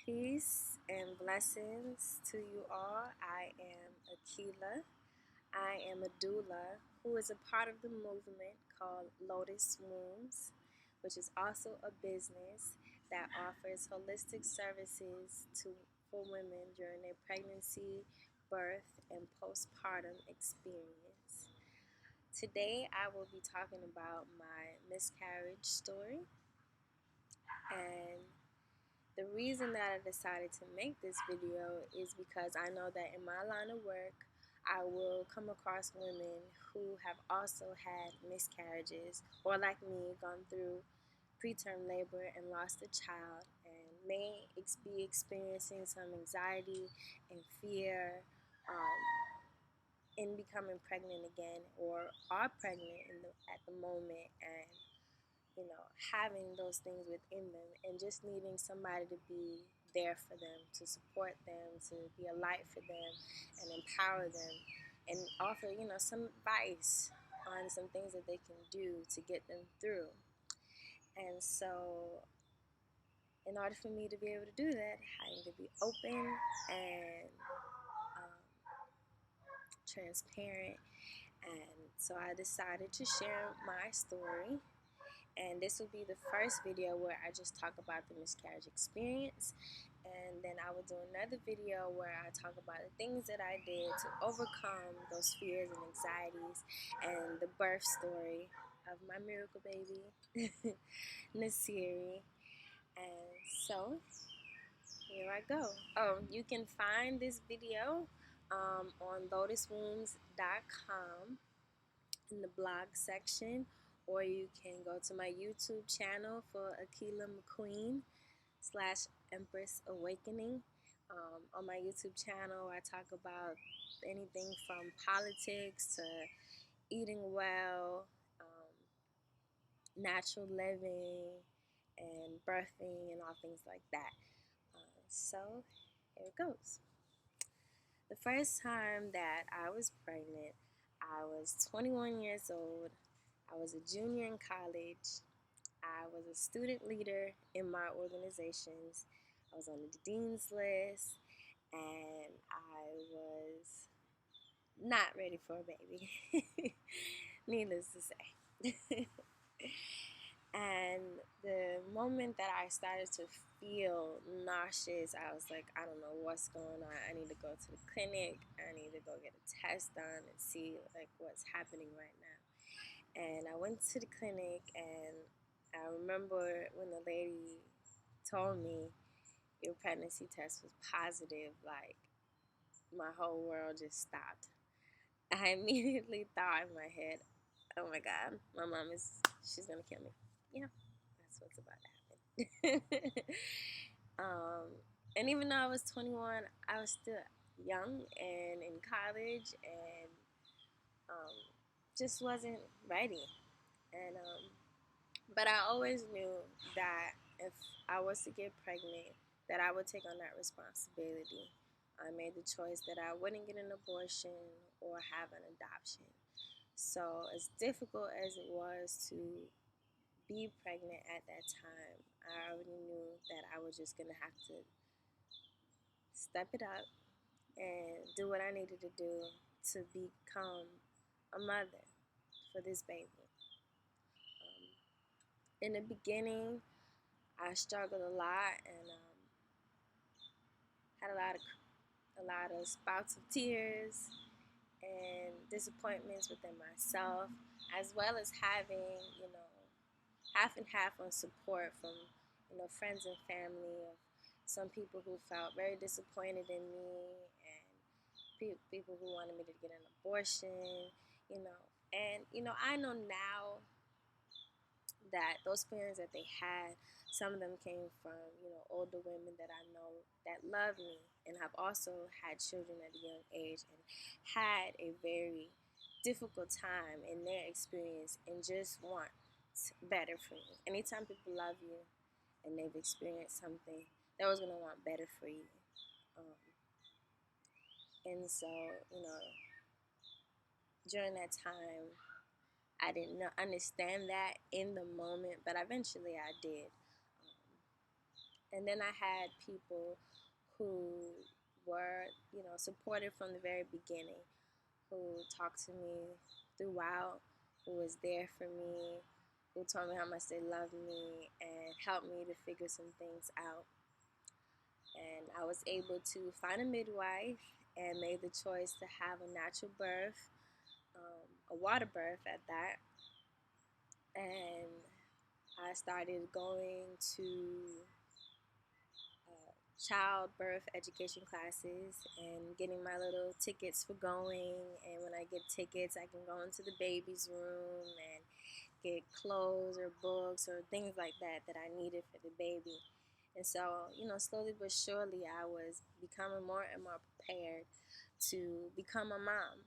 Peace and blessings to you all. I am Akila. I am a doula who is a part of the movement called Lotus Wombs, which is also a business that offers holistic services for women during their pregnancy, birth, and postpartum experience. Today, I will be talking about my miscarriage story, and the reason that I decided to make this video is because I know that in my line of work, I will come across women who have also had miscarriages or, like me, gone through preterm labor and lost a child and may be experiencing some anxiety and fear in becoming pregnant again, or are pregnant at the moment, and having those things within them and just needing somebody to be there for them, to support them, to be a light for them and empower them and offer, some advice on some things that they can do to get them through. And so in order for me to be able to do that, I need to be open and transparent. And so I decided to share my story. And this will be the first video where I just talk about the miscarriage experience. And then I will do another video where I talk about the things that I did to overcome those fears and anxieties and the birth story of my miracle baby, Nasiri. And so, here I go. Oh, you can find this video on lotuswombs.com in the blog section, or you can go to my YouTube channel for Akila McQueen / Empress Awakening. On my YouTube channel, I talk about anything from politics to eating well, natural living, and birthing, and all things like that. So here it goes. The first time that I was pregnant, I was 21 years old. I was a junior in college. I was a student leader in my organizations. I was on the dean's list, and I was not ready for a baby, needless to say. And the moment that I started to feel nauseous, I was like, I don't know what's going on. I need to go to the clinic. I need to go get a test done and see like what's happening right now. And I went to the clinic, and I remember when the lady told me your pregnancy test was positive, like my whole world just stopped. I immediately thought in my head, oh my God, she's gonna kill me. Yeah, that's what's about to happen. And even though I was 21, I was still young and in college, and just wasn't ready. And but I always knew that if I was to get pregnant, that I would take on that responsibility. I made the choice that I wouldn't get an abortion or have an adoption. So as difficult as it was to be pregnant at that time, I already knew that I was just going to have to step it up and do what I needed to do to become a mother for this baby. In the beginning, I struggled a lot and had a lot of spouts of tears and disappointments within myself, as well as having, half and half on support from, friends and family, of some people who felt very disappointed in me, and people who wanted me to get an abortion, and I know now that those feelings that they had, some of them came from, older women that I know that love me and have also had children at a young age and had a very difficult time in their experience and just want better for you. Anytime people love you and they've experienced something, they're always going to want better for you. And so, during that time, I didn't understand that in the moment, but eventually I did. And then I had people who were, supportive from the very beginning, who talked to me throughout, who was there for me, who told me how much they loved me and helped me to figure some things out. And I was able to find a midwife and made the choice to have a natural birth, a water birth at that. And I started going to childbirth education classes and getting my little tickets for going. And when I get tickets, I can go into the baby's room and get clothes or books or things like that that I needed for the baby. And so, slowly but surely, I was becoming more and more prepared to become a mom.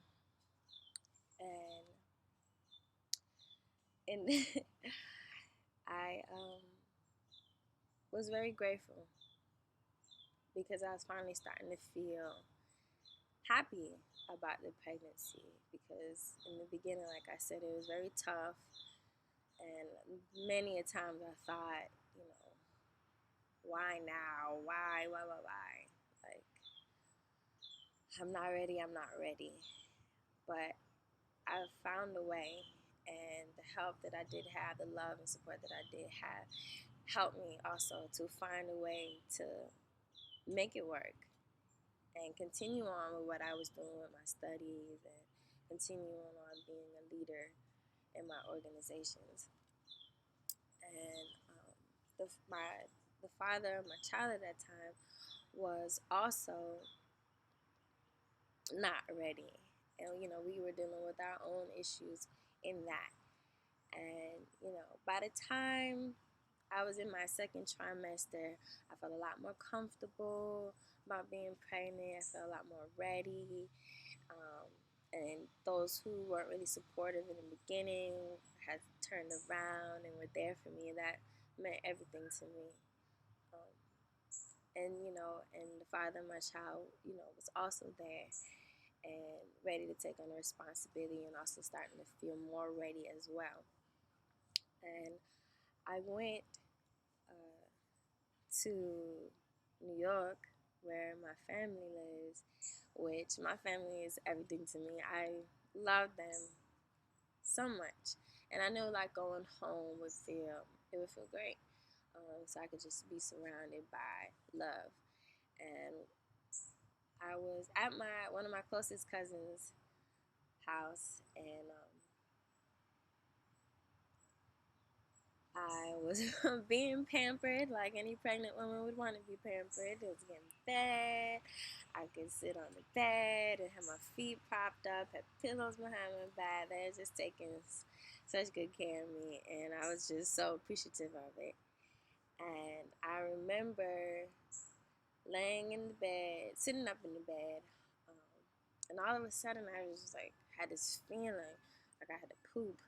And I was very grateful because I was finally starting to feel happy about the pregnancy, because in the beginning, like I said, it was very tough, and many a times I thought, why now? Why? Like, I'm not ready, I'm not ready. But I found a way, and the help that I did have, the love and support that I did have, helped me also to find a way to make it work and continue on with what I was doing with my studies and continue on being a leader in my organizations. And the father of my child at that time was also not ready. And, we were dealing with our own issues in that. And, by the time I was in my second trimester, I felt a lot more comfortable about being pregnant. I felt a lot more ready. And those who weren't really supportive in the beginning had turned around and were there for me. That meant everything to me. Um, and the father of my child, was also there and ready to take on the responsibility and also starting to feel more ready as well. And I went uh, to New York, where my family lives, which my family is everything to me. I love them so much, and I knew like going home it would feel great. So I could just be surrounded by love. And I was at one of my closest cousins' house, and I was being pampered like any pregnant woman would want to be pampered. I was getting fed. I could sit on the bed and have my feet propped up, had pillows behind my back. They were just taking such good care of me, and I was just so appreciative of it. And I remember laying in the bed, sitting up in the bed, and all of a sudden I was just like, had this feeling like I had to poop.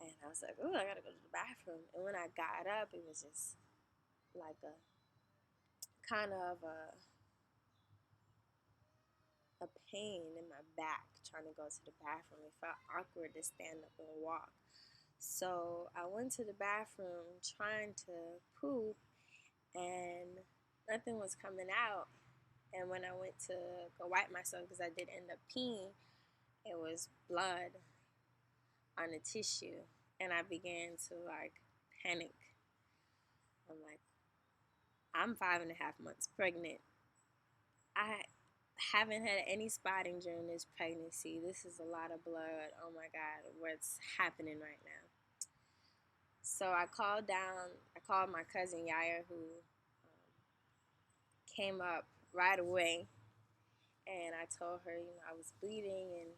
And I was like, oh, I gotta go to the bathroom. And when I got up, it was just like a kind of a pain in my back trying to go to the bathroom. It felt awkward to stand up and walk. So I went to the bathroom trying to poop, and nothing was coming out. And when I went to go wipe myself, because I did end up peeing, it was blood on the tissue. And I began to like panic. I'm like, I'm 5.5 months pregnant. I haven't had any spotting during this pregnancy. This is a lot of blood. Oh my God, what's happening right now? So I called my cousin Yaya, who came up right away. And I told her, I was bleeding and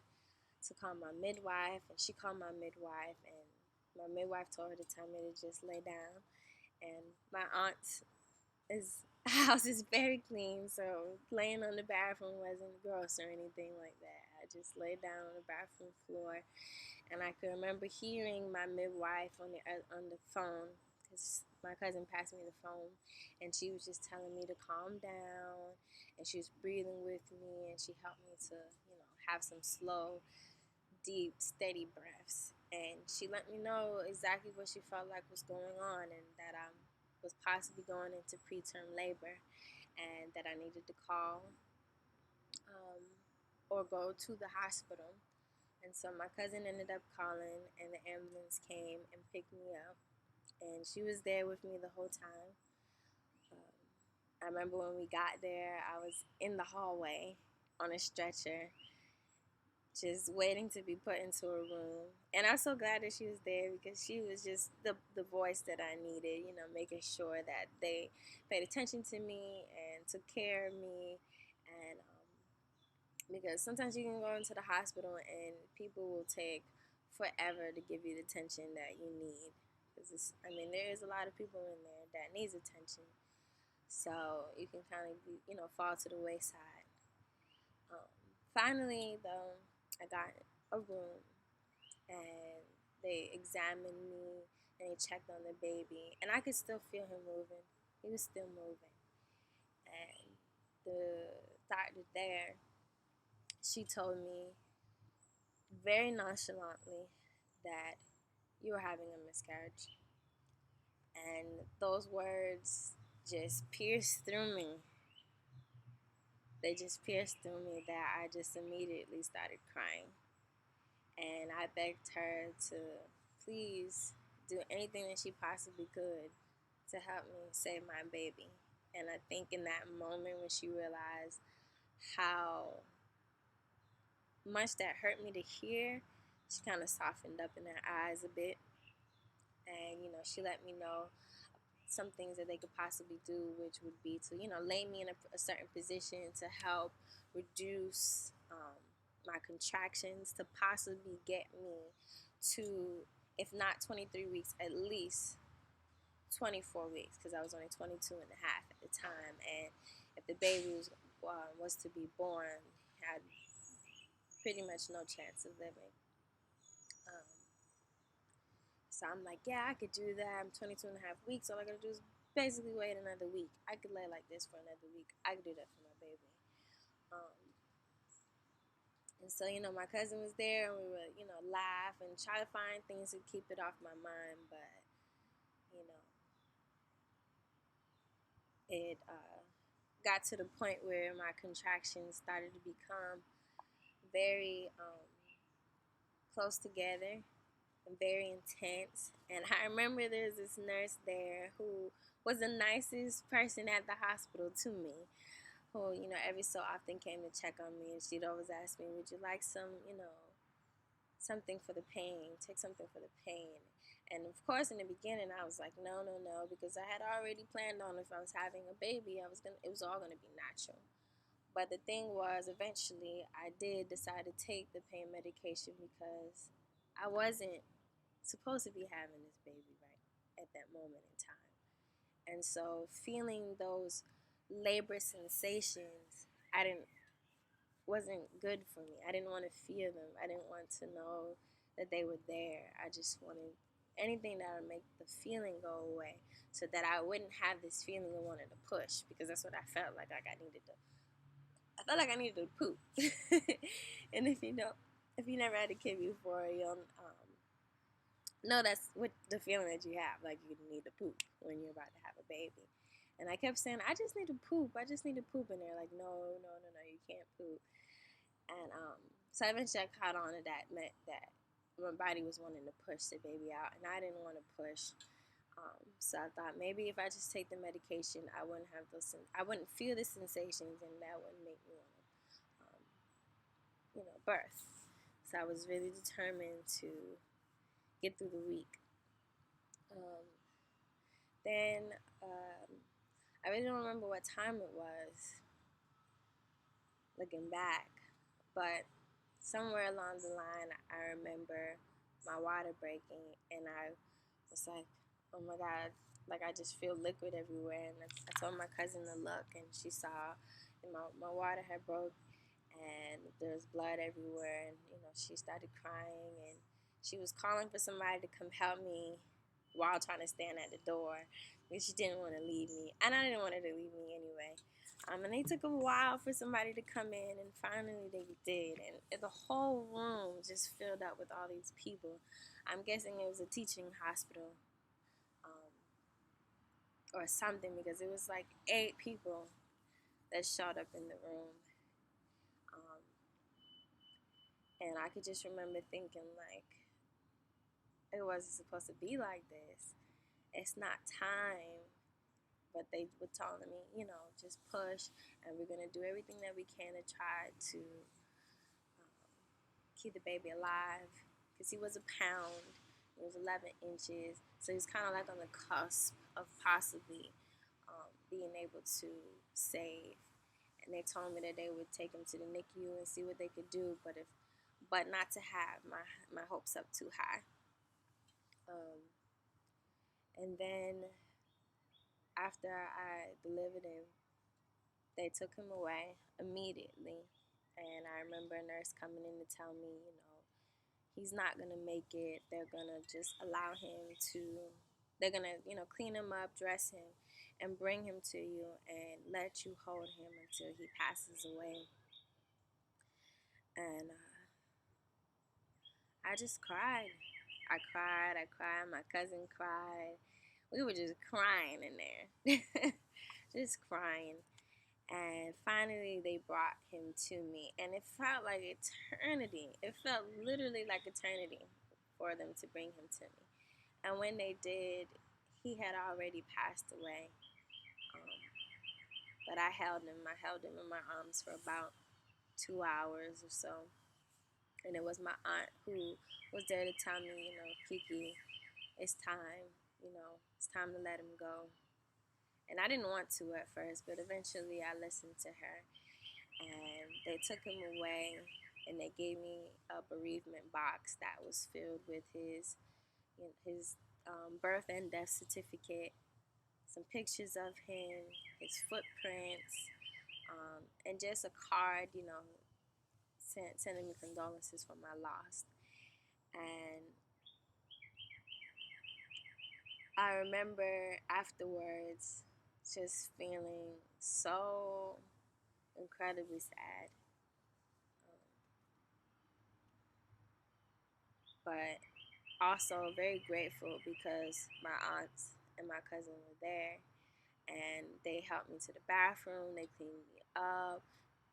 to call my midwife. And she called my midwife. And my midwife told her to tell me to just lay down. And my aunt's house is very clean, so laying on the bathroom wasn't gross or anything like that. I just laid down on the bathroom floor, and I can remember hearing my midwife on the phone, because my cousin passed me the phone, and she was just telling me to calm down, and she was breathing with me, and she helped me to have some slow, deep, steady breaths. And she let me know exactly what she felt like was going on, and that was possibly going into preterm labor, and that I needed to call um, or go to the hospital. And so my cousin ended up calling, and the ambulance came and picked me up, and she was there with me the whole time. Um, I remember when we got there, I was in the hallway on a stretcher, just waiting to be put into a room. And I'm so glad that she was there, because she was just the voice that I needed, making sure that they paid attention to me and took care of me. And because sometimes you can go into the hospital and people will take forever to give you the attention that you need. Because there is a lot of people in there that needs attention. So you can kind of, fall to the wayside. Finally, though, I got a room, and they examined me and they checked on the baby, and I could still feel him moving. He was still moving. And the doctor there, she told me very nonchalantly that you were having a miscarriage. And those words just pierced through me. They just pierced through me that I just immediately started crying. And I begged her to please do anything that she possibly could to help me save my baby. And I think in that moment when she realized how much that hurt me to hear, she kind of softened up in her eyes a bit. And, she let me know some things that they could possibly do, which would be to, lay me in a certain position to help reduce my contractions, to possibly get me to, if not 23 weeks, at least 24 weeks, because I was only 22 and a half at the time. And if the baby was to be born, had pretty much no chance of living. Um, so I'm like, yeah, I could do that. I'm 22 and a half weeks. All I gotta do is basically wait another week. I could lay like this for another week. I could do that for my baby. And so, my cousin was there, and we would, laugh and try to find things to keep it off my mind. But, it got to the point where my contractions started to become very close together and very intense. And I remember there's this nurse there who was the nicest person at the hospital to me, who, every so often came to check on me, and she'd always ask me, would you like some, something for the pain, take something for the pain. And of course, in the beginning, I was like, no, no, no, because I had already planned on, if I was having a baby, it was all gonna be natural. But the thing was, eventually, I did decide to take the pain medication, because I wasn't supposed to be having this baby right at that moment in time. And so feeling those labor sensations, I didn't wasn't good for me. I didn't want to feel them. I didn't want to know that they were there. I just wanted anything that would make the feeling go away, so that I wouldn't have this feeling of wanting to push, because that's what I felt like I needed to. I felt like I needed to poop. And if you never had a kid before, you'll know that's what the feeling that you have, like you need to poop when you're about to have a baby. And I kept saying, I just need to poop. I just need to poop. And they're like, no, no, no, no, you can't poop. And so eventually I caught on to that, meant that my body was wanting to push the baby out, and I didn't want to push. So I thought maybe if I just take the medication, I wouldn't have I wouldn't feel the sensations, and that wouldn't make me want to, birth. So I was really determined to get through the week. Um, then I really don't remember what time it was, looking back, but somewhere along the line, I remember my water breaking, and I was like, oh my God, like I just feel liquid everywhere. And I told my cousin to look, and she saw, and my water had broke, and there was blood everywhere. And, she started crying, and she was calling for somebody to come help me while trying to stand at the door, because she didn't want to leave me. And I didn't want her to leave me anyway. And they took a while for somebody to come in, and finally they did. And the whole room just filled up with all these people. I'm guessing it was a teaching hospital. or something, because it was like 8 people that showed up in the room. Um, and I could just remember thinking, like, it wasn't supposed to be like this. It's not time. But they were telling me, just push, and we're going to do everything that we can to try to keep the baby alive. Because he was a pound, he was 11 inches, so he was kind of like on the cusp of possibly being able to save. And they told me that they would take him to the NICU and see what they could do, but not to have my hopes up too high. And then after I delivered him, they took him away immediately. And I remember a nurse coming in to tell me, he's not going to make it. They're going to just allow him to, they're going to, clean him up, dress him, and bring him to you and let you hold him until he passes away. And I just cried. I cried. My cousin cried. We were just crying in there. Just crying. And finally, they brought him to me. And it felt like eternity. It felt literally like eternity for them to bring him to me. And when they did, he had already passed away. But I held him. I held him in my arms for about 2 hours or so. And it was my aunt who was there to tell me, Kiki, it's time. It's time to let him go. And I didn't want to at first, but eventually I listened to her. And they took him away, and they gave me a bereavement box that was filled with his birth and death certificate, some pictures of him, his footprints, and just a card, sending me condolences for my loss. And I remember afterwards just feeling so incredibly sad. But also very grateful because my aunts and my cousin were there, and they helped me to the bathroom. They cleaned me up.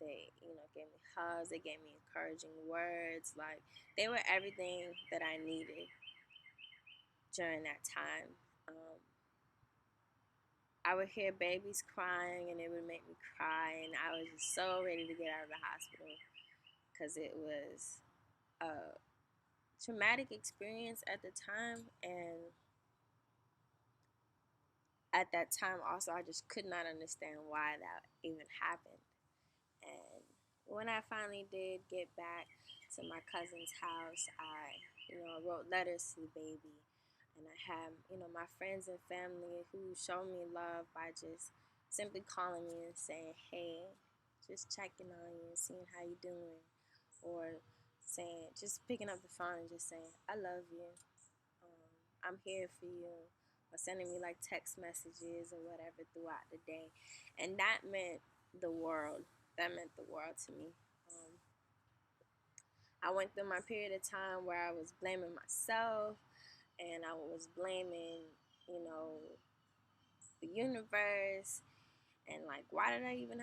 They, gave me hugs. They gave me encouraging words. Like, they were everything that I needed during that time. I would hear babies crying, and it would make me cry, and I was just so ready to get out of the hospital because it was a traumatic experience at the time. And at that time also, I just could not understand why that even happened. And when I finally did get back to my cousin's house, I wrote letters to the baby. And I had, my friends and family who showed me love by just simply calling me and saying, hey, just checking on you, seeing how you doing. Or just picking up the phone and just saying, I love you. I'm here for you. Or sending me like text messages or whatever throughout the day. And that meant the world. That meant the world to me. I went through my period of time where I was blaming myself, and I was blaming, the universe, and like, why did I even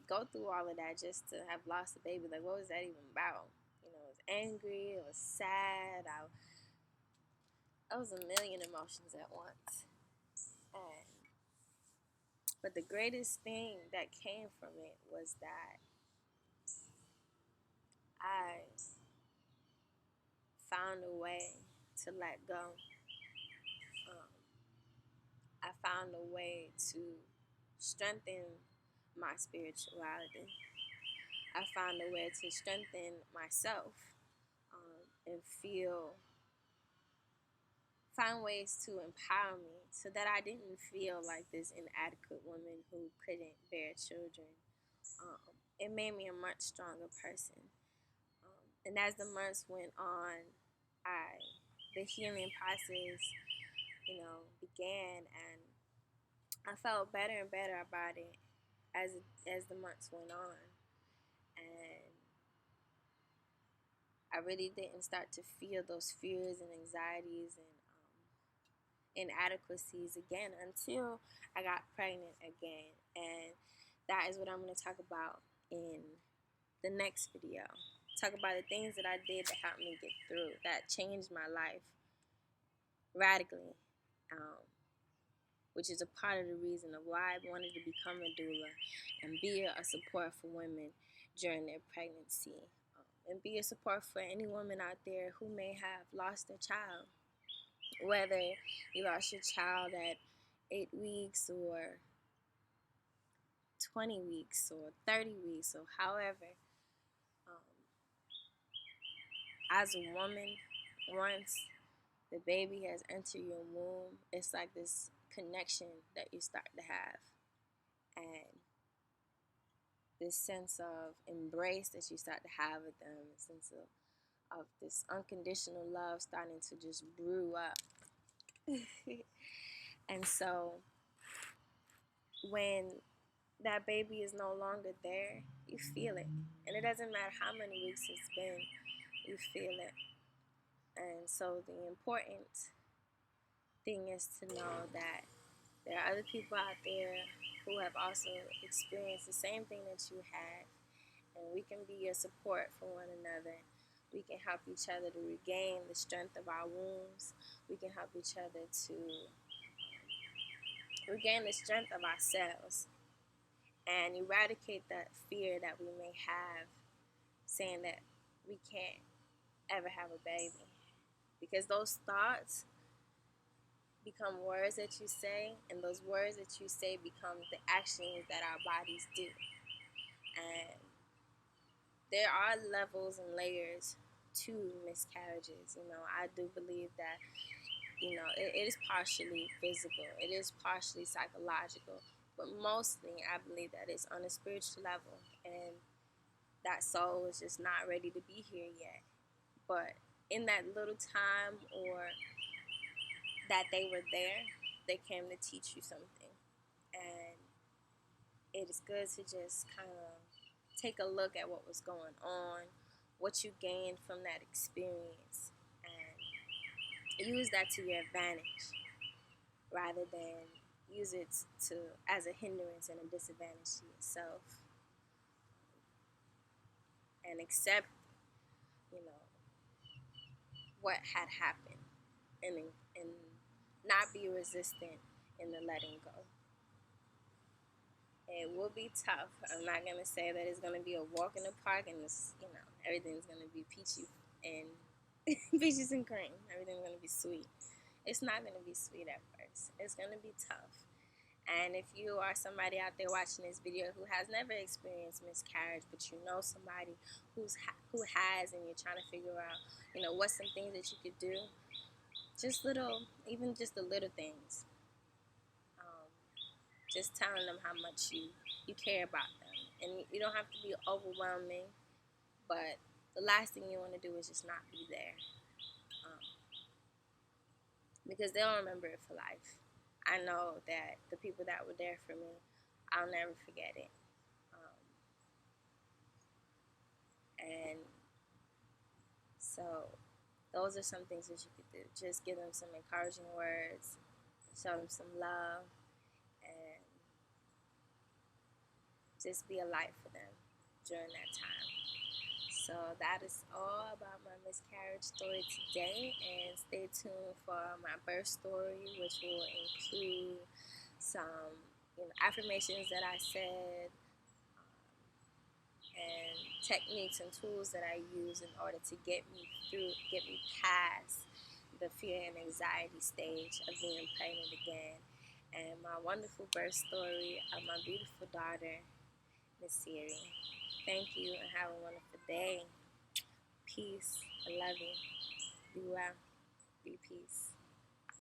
go through all of that just to have lost a baby? Like, what was that even about? It was angry, it was sad, I was a million emotions at once. But the greatest thing that came from it was that I found a way to let go. I found a way to strengthen my spirituality. I found a way to strengthen myself, and find ways to empower me so that I didn't feel like this inadequate woman who couldn't bear children. It made me a much stronger person. And as the months went on, the healing process, began, and I felt better and better about it as the months went on, and I really didn't start to feel those fears and anxieties inadequacies again until I got pregnant again. And that is what I'm going to talk about in the next video. Talk about the things that I did that helped me get through, that changed my life radically, which is a part of the reason of why I wanted to become a doula and be a support for women during their pregnancy, and be a support for any woman out there who may have lost their child, whether you lost your child at 8 weeks or 20 weeks or 30 weeks or however. As a woman, once the baby has entered your womb, it's like this connection that you start to have, and this sense of embrace that you start to have with them, a sense of this unconditional love starting to just brew up. And so when that baby is no longer there, you feel it. And it doesn't matter how many weeks it's been, you feel it. And so the important thing is to know that there are other people out there who have also experienced the same thing that you have, and we can be a support for one another. We can help each other to regain the strength of our wombs. We can help each other to regain the strength of ourselves and eradicate that fear that we may have, saying that we can't ever have a baby. Because those thoughts become words that you say, and those words that you say become the actions that our bodies do. And there are levels and layers to miscarriages. I do believe that, it is partially physical, it is partially psychological, but mostly I believe that it's on a spiritual level, and that soul is just not ready to be here yet. But in that little time or that they were there, they came to teach you something. And it is good to just kind of take a look at what was going on, what you gained from that experience, and use that to your advantage rather than use it as a hindrance and a disadvantage to yourself. And accept, what had happened, and not be resistant in the letting go. It will be tough. I'm not going to say that it's going to be a walk in the park and everything's going to be peachy and peaches and cream. Everything's going to be sweet. It's not going to be sweet at first. It's going to be tough. And if you are somebody out there watching this video who has never experienced miscarriage, but you know somebody who has, and you're trying to figure out, what's some things that you could do, even just the little things. Just telling them how much you care about them. And you don't have to be overwhelming, but the last thing you want to do is just not be there. Because they'll remember it for life. I know that the people that were there for me, I'll never forget it. And so those are some things that you could do. Just give them some encouraging words, show them some love, and just be a light for them during that time. So that is all about my miscarriage story today, and stay tuned for my birth story, which will include some affirmations that I said, and techniques and tools that I use in order to get me past the fear and anxiety stage of being pregnant again, and my wonderful birth story of my beautiful daughter, Nasiri. Thank you, and have a wonderful day. Peace. I love you. Be well. Be peace.